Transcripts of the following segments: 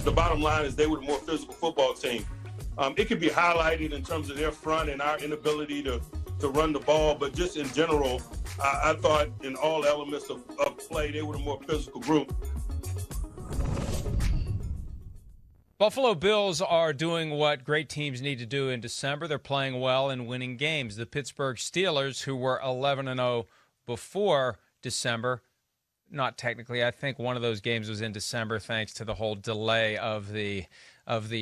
the bottom line is they were the more physical football team. It could be highlighted in terms of their front and our inability to run the ball, but just in general, I thought in all elements of play, they were the more physical group. Buffalo Bills are doing what great teams need to do in December. They're playing well and winning games. The Pittsburgh Steelers, who were 11-0 before December, not technically, I think one of those games was in December thanks to the whole delay of the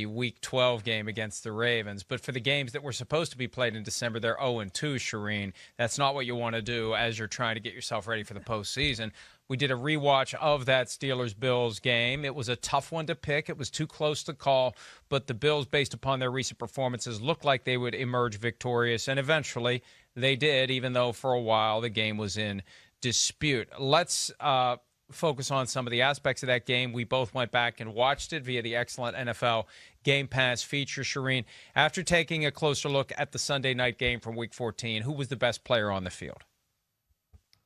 Week 12 game against the Ravens. But for the games that were supposed to be played in December, they're 0-2, Charean. That's not what you want to do as you're trying to get yourself ready for the postseason. We did a rewatch of that Steelers-Bills game. It was a tough one to pick. It was too close to call, but the Bills, based upon their recent performances, looked like they would emerge victorious, and eventually they did, even though for a while the game was in dispute. Let's focus on some of the aspects of that game. We both went back and watched it via the excellent NFL Game Pass feature. Charean, after taking a closer look at the Sunday night game from Week 14, who was the best player on the field?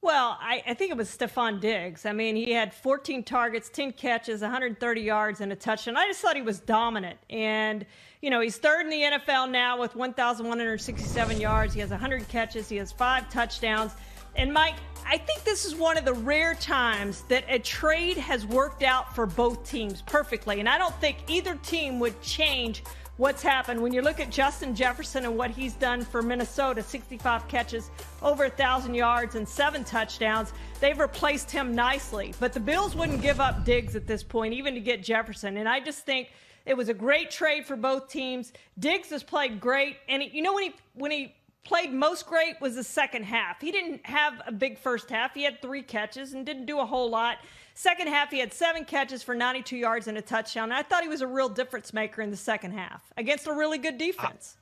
Well, I think it was Stefon Diggs. I mean, he had 14 targets, 10 catches, 130 yards, and a touchdown. I just thought he was dominant. And, you know, he's third in the NFL now with 1,167 yards. He has 100 catches. He has 5 touchdowns. And, Mike, I think this is one of the rare times that a trade has worked out for both teams perfectly. And I don't think either team would change what's happened. When you look at Justin Jefferson and what he's done for Minnesota, 65 catches, over 1,000 yards, and 7 touchdowns, they've replaced him nicely. But the Bills wouldn't give up Diggs at this point, even to get Jefferson. And I just think it was a great trade for both teams. Diggs has played great. And, you know, when he played most great was the second half. He didn't have a big first half. He had 3 catches and didn't do a whole lot. Second half, he had 7 catches for 92 yards and a touchdown. And I thought he was a real difference maker in the second half against a really good defense.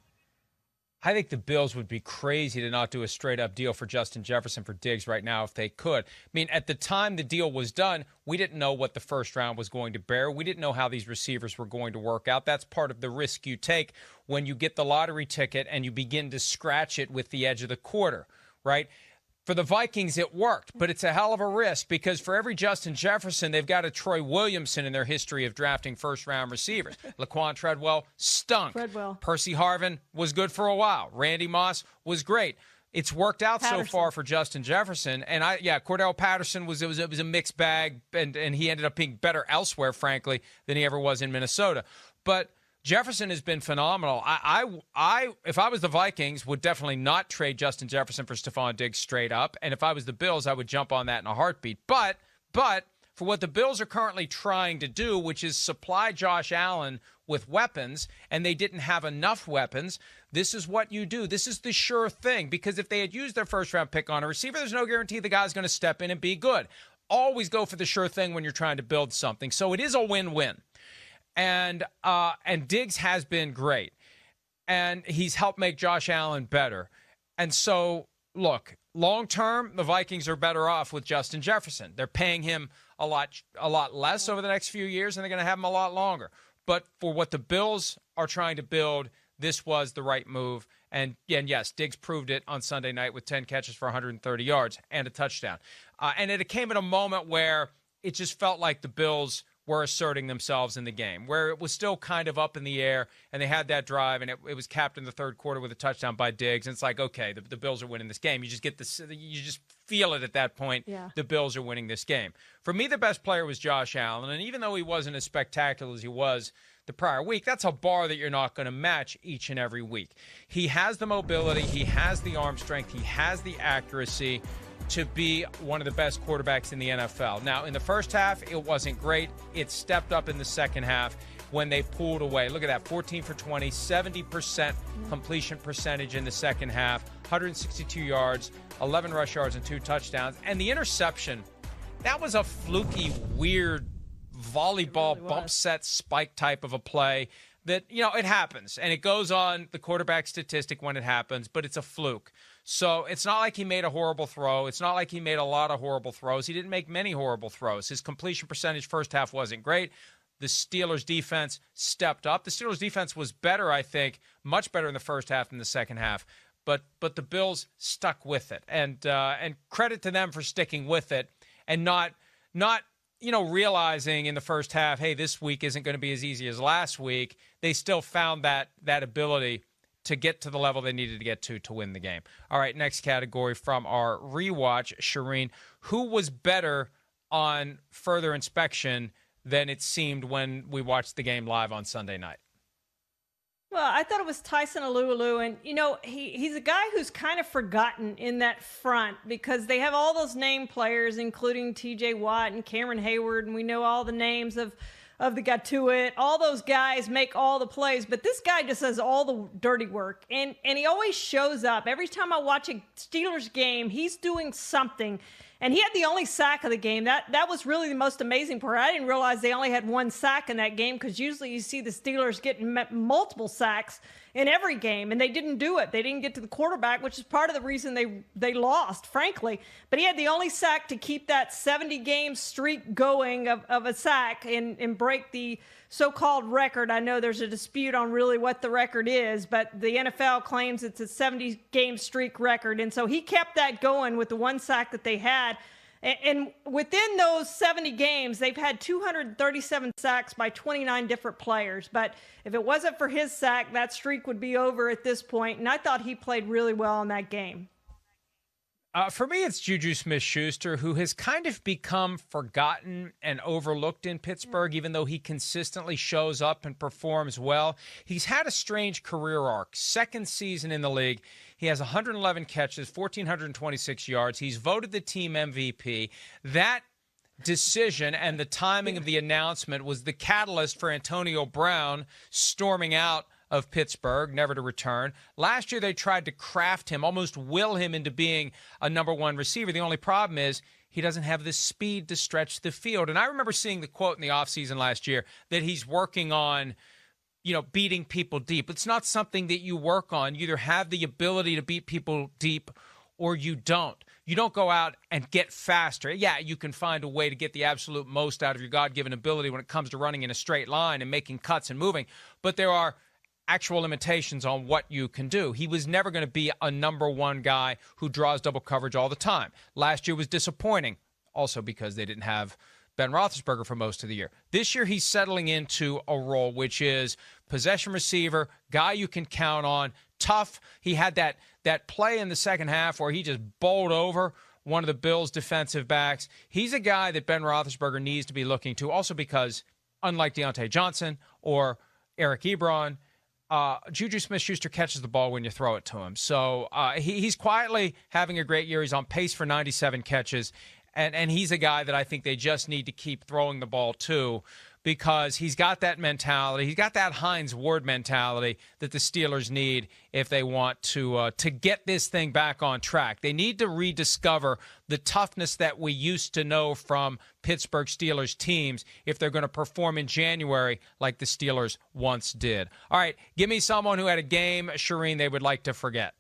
I think the Bills would be crazy to not do a straight-up deal for Justin Jefferson for Diggs right now if they could. I mean, at the time the deal was done, we didn't know what the first round was going to bear. We didn't know how these receivers were going to work out. That's part of the risk you take when you get the lottery ticket and you begin to scratch it with the edge of the quarter, right? For the Vikings, it worked, but it's a hell of a risk because for every Justin Jefferson, they've got a Troy Williamson in their history of drafting first-round receivers. Laquan Treadwell stunk. Percy Harvin was good for a while. Randy Moss was great. It's worked out so far for Justin Jefferson. And, Cordell Patterson was a mixed bag, and he ended up being better elsewhere, frankly, than he ever was in Minnesota. But Jefferson has been phenomenal. I, if I was the Vikings, would definitely not trade Justin Jefferson for Stefon Diggs straight up. And if I was the Bills, I would jump on that in a heartbeat. But for what the Bills are currently trying to do, which is supply Josh Allen with weapons, and they didn't have enough weapons, this is what you do. This is the sure thing. Because if they had used their first-round pick on a receiver, there's no guarantee the guy's going to step in and be good. Always go for the sure thing when you're trying to build something. So it is a win-win. And Diggs has been great, and he's helped make Josh Allen better. And so, look, long-term, the Vikings are better off with Justin Jefferson. They're paying him a lot less over the next few years, and they're going to have him a lot longer. But for what the Bills are trying to build, this was the right move. And yes, Diggs proved it on Sunday night with 10 catches for 130 yards and a touchdown. And it came at a moment where it just felt like the Bills were asserting themselves in the game, where it was still kind of up in the air, and they had that drive, and it was capped in the third quarter with a touchdown by Diggs. And it's like, okay, the Bills are winning this game. You just get this, you just feel it at that point. Yeah. The Bills are winning this game. For me, the best player was Josh Allen, and even though he wasn't as spectacular as he was the prior week, that's a bar that you're not going to match each and every week. He has the mobility, he has the arm strength, he has the accuracy to be one of the best quarterbacks in the NFL. Now, in the first half, it wasn't great. It stepped up in the second half when they pulled away. Look at that, 14 for 20, 70% completion percentage in the second half, 162 yards, 11 rush yards, and 2 touchdowns. And the interception, that was a fluky, weird volleyball bump set spike type of a play that, it happens. And it goes on the quarterback statistic when it happens, but it's a fluke. So it's not like he made a horrible throw. It's not like he made a lot of horrible throws. He didn't make many horrible throws. His completion percentage first half wasn't great. The Steelers' defense stepped up. The Steelers' defense was better, I think, much better in the first half than the second half. But the Bills stuck with it. And credit to them for sticking with it and not realizing in the first half, hey, this week isn't going to be as easy as last week, they still found that ability to get to the level they needed to get to win the game. All right, next category from our rewatch, Charean. Who was better on further inspection than it seemed when we watched the game live on Sunday night? Well, I thought it was Tyson Alualu, and he's a guy who's kind of forgotten in that front because they have all those name players, including T.J. Watt and Cameron Hayward, and we know all the names of the Gatuit. All those guys make all the plays, but this guy just does all the dirty work, and he always shows up. Every time I watch a Steelers game, he's doing something. And he had the only sack of the game. That was really the most amazing part. I didn't realize they only had one sack in that game because usually you see the Steelers getting multiple sacks in every game, and they didn't do it. They didn't get to the quarterback, which is part of the reason they lost, frankly. But he had the only sack to keep that 70-game streak going of a sack and break the so-called record. I know there's a dispute on really what the record is, but the NFL claims it's a 70-game streak record. And so he kept that going with the one sack that they had. And within those 70 games, they've had 237 sacks by 29 different players. But if it wasn't for his sack, that streak would be over at this point. And I thought he played really well in that game. For me, it's Juju Smith-Schuster, who has kind of become forgotten and overlooked in Pittsburgh, even though he consistently shows up and performs well. He's had a strange career arc. Second season in the league, he has 111 catches, 1,426 yards. He's voted the team MVP. That decision and the timing of the announcement was the catalyst for Antonio Brown storming out of Pittsburgh, never to return. Last year, they tried to craft him, almost will him into being a number one receiver. The only problem is he doesn't have the speed to stretch the field. And I remember seeing the quote in the offseason last year that he's working on, beating people deep. It's not something that you work on. You either have the ability to beat people deep or you don't. You don't go out and get faster. Yeah, you can find a way to get the absolute most out of your God-given ability when it comes to running in a straight line and making cuts and moving. But there are actual limitations on what you can do. He was never going to be a number one guy who draws double coverage all the time. Last year was disappointing, also because they didn't have Ben Roethlisberger for most of the year. This year he's settling into a role which is possession receiver, guy you can count on, tough. He had that play in the second half where he just bowled over one of the Bills' defensive backs. He's a guy that Ben Roethlisberger needs to be looking to, also because, unlike Diontae Johnson or Eric Ebron, Juju Smith-Schuster catches the ball when you throw it to him. So he's quietly having a great year. He's on pace for 97 catches, and he's a guy that I think they just need to keep throwing the ball to because he's got that mentality. He's got that Hines Ward mentality that the Steelers need if they want to get this thing back on track. They need to rediscover the toughness that we used to know from Pittsburgh Steelers teams if they're going to perform in January like the Steelers once did. All right, give me someone who had a game, Charean, they would like to forget.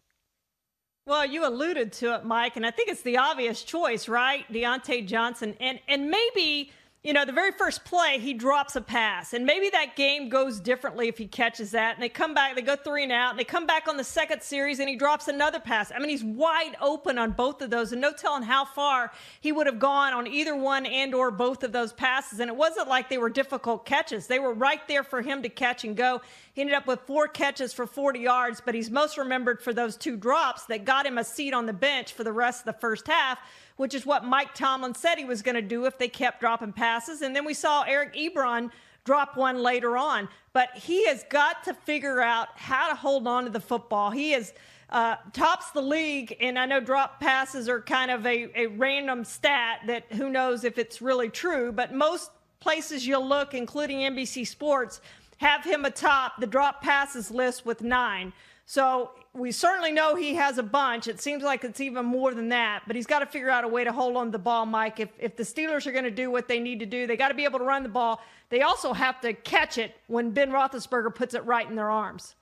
Well, you alluded to it, Mike, and I think it's the obvious choice, right? Diontae Johnson. And maybe, the very first play, he drops a pass. And maybe that game goes differently if he catches that. And they come back, they go 3 and out, and they come back on the second series, and he drops another pass. I mean, he's wide open on both of those, and no telling how far he would have gone on either one and or both of those passes. And it wasn't like they were difficult catches. They were right there for him to catch and go. He ended up with 4 catches for 40 yards, but he's most remembered for those 2 drops that got him a seat on the bench for the rest of the first half, which is what Mike Tomlin said he was going to do if they kept dropping passes. And then we saw Eric Ebron drop one later on. But he has got to figure out how to hold on to the football. He is tops the league, and I know drop passes are kind of a random stat that who knows if it's really true, but most places you'll look, including NBC Sports, have him atop the drop passes list with 9. So we certainly know he has a bunch. It seems like it's even more than that, but he's got to figure out a way to hold on to the ball, Mike. If the Steelers are going to do what they need to do, they got to be able to run the ball. They also have to catch it when Ben Roethlisberger puts it right in their arms.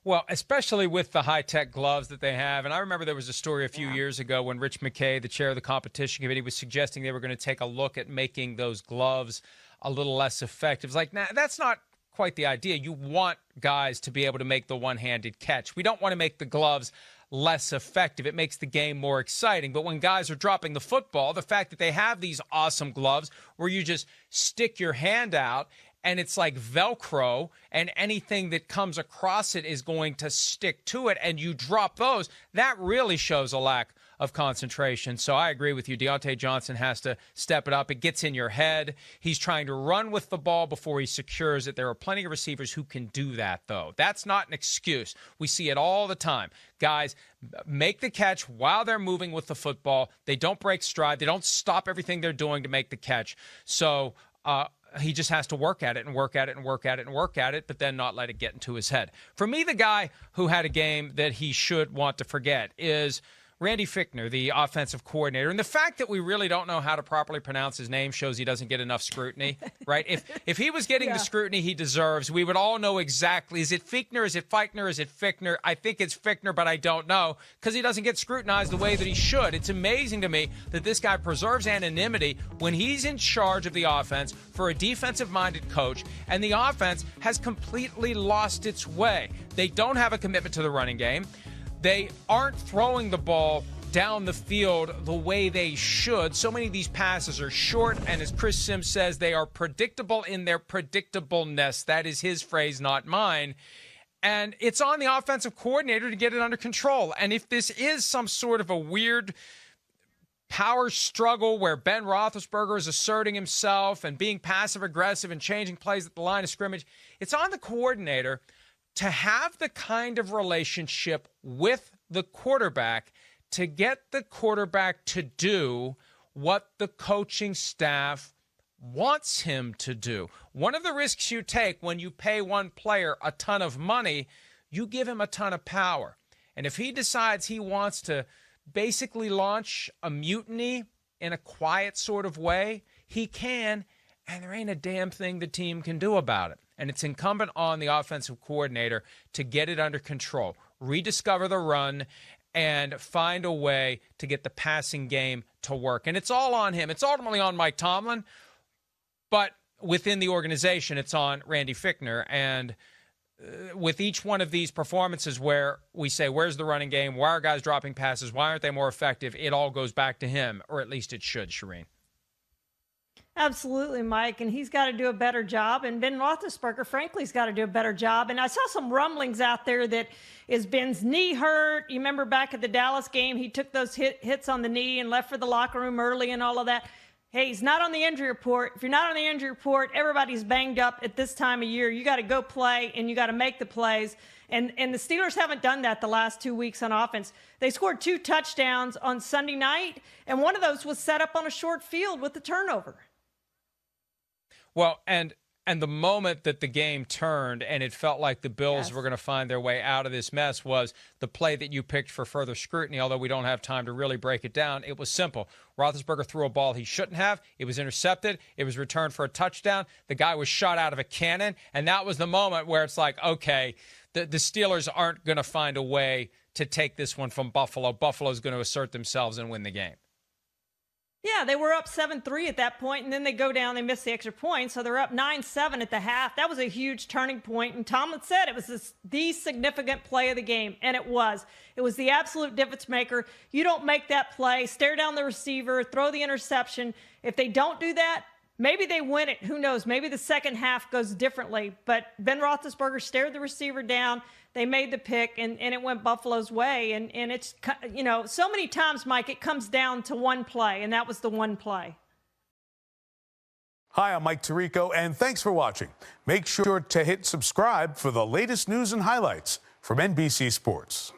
Well, especially with the high-tech gloves that they have. And I remember there was a story a few years ago when Rich McKay, the chair of the competition committee, was suggesting they were going to take a look at making those gloves a little less effective. It's like, nah, that's not quite the idea. You want guys to be able to make the one-handed catch. We don't want to make the gloves less effective. It makes the game more exciting. But when guys are dropping the football, the fact that they have these awesome gloves where you just stick your hand out and it's like Velcro, and anything that comes across it is going to stick to it, and you drop those, that really shows a lack of concentration. So I agree with you. Diontae Johnson has to step it up. It gets in your head. He's trying to run with the ball before he secures it. There are plenty of receivers who can do that, though. That's not an excuse. We see it all the time. Guys make the catch while they're moving with the football. They don't break stride. They don't stop everything they're doing to make the catch. So, he just has to work at it and work at it and work at it and work at it, but then not let it get into his head. For me, the guy who had a game that he should want to forget is Randy Fichtner, the offensive coordinator. And the fact that we really don't know how to properly pronounce his name shows he doesn't get enough scrutiny, right? If he was getting the scrutiny he deserves, we would all know exactly. Is it Fichtner? Is it Fichtner? Is it Fichtner? I think it's Fichtner, but I don't know because he doesn't get scrutinized the way that he should. It's amazing to me that this guy preserves anonymity when he's in charge of the offense for a defensive-minded coach, and the offense has completely lost its way. They don't have a commitment to the running game. They aren't throwing the ball down the field the way they should. So many of these passes are short, and as Chris Sims says, they are predictable in their predictableness. That is his phrase, not mine. And it's on the offensive coordinator to get it under control. And if this is some sort of a weird power struggle where Ben Roethlisberger is asserting himself and being passive-aggressive and changing plays at the line of scrimmage, it's on the coordinator to have the kind of relationship with the quarterback to get the quarterback to do what the coaching staff wants him to do. One of the risks you take when you pay one player a ton of money, you give him a ton of power. And if he decides he wants to basically launch a mutiny in a quiet sort of way, he can, and there ain't a damn thing the team can do about it. And it's incumbent on the offensive coordinator to get it under control, rediscover the run, and find a way to get the passing game to work. And it's all on him. It's ultimately on Mike Tomlin, but within the organization, it's on Randy Fichtner. And with each one of these performances where we say, where's the running game? Why are guys dropping passes? Why aren't they more effective? It all goes back to him, or at least it should, Charean. Absolutely, Mike, and he's got to do a better job. And Ben Roethlisberger, frankly, has got to do a better job. And I saw some rumblings out there that is Ben's knee hurt. You remember back at the Dallas game, he took those hits on the knee and left for the locker room early and all of that. Hey, he's not on the injury report. If you're not on the injury report, everybody's banged up at this time of year. You got to go play, and you got to make the plays. And the Steelers haven't done that the last 2 weeks on offense. They scored 2 touchdowns on Sunday night, and one of those was set up on a short field with the turnover. Well, and the moment that the game turned and it felt like the Bills were going to find their way out of this mess was the play that you picked for further scrutiny, although we don't have time to really break it down. It was simple. Roethlisberger threw a ball he shouldn't have. It was intercepted. It was returned for a touchdown. The guy was shot out of a cannon, and that was the moment where it's like, okay, the Steelers aren't going to find a way to take this one from Buffalo. Buffalo's going to assert themselves and win the game. Yeah, they were up 7-3 at that point, and then they go down, they miss the extra point, so they're up 9-7 at the half. That was a huge turning point, and Tomlin said it was the significant play of the game, and it was. It was the absolute difference maker. You don't make that play, stare down the receiver, throw the interception. If they don't do that, maybe they win it. Who knows? Maybe the second half goes differently, but Ben Roethlisberger stared the receiver down. They made the pick, and it went Buffalo's way. And it's, you know, so many times, Mike, it comes down to one play, and that was the one play. Hi, I'm Mike Tirico, and thanks for watching. Make sure to hit subscribe for the latest news and highlights from NBC Sports.